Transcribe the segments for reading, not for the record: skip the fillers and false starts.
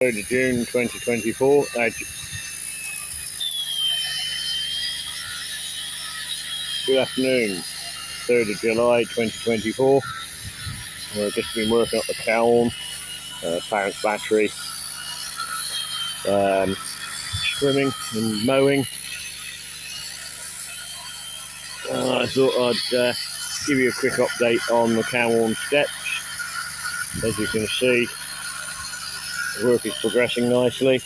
3rd of June 2024. Good afternoon, 3rd of July 2024. We've just been working up the Cowan, Clarance Battery, trimming and mowing. I thought I'd give you a quick update on the Cowan steps. As you can see, the work is progressing nicely.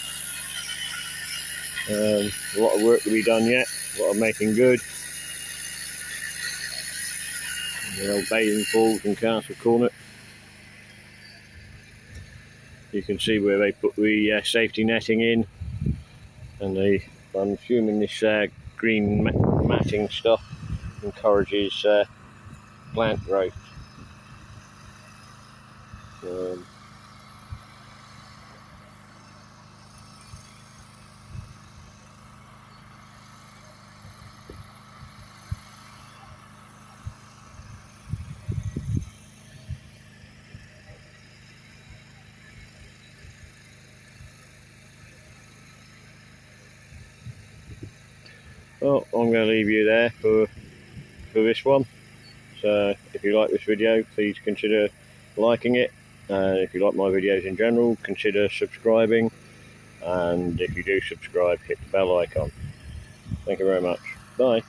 A lot of work to be done yet, a lot of making good. The old bathing pools in Castle Corner. You can see where they put the safety netting in, and I'm assuming this green matting stuff encourages plant growth. Well, I'm going to leave you there for this one. So if you like this video, please consider liking it. If you like my videos in general, consider subscribing. And if you do subscribe, hit the bell icon. Thank you very much. Bye.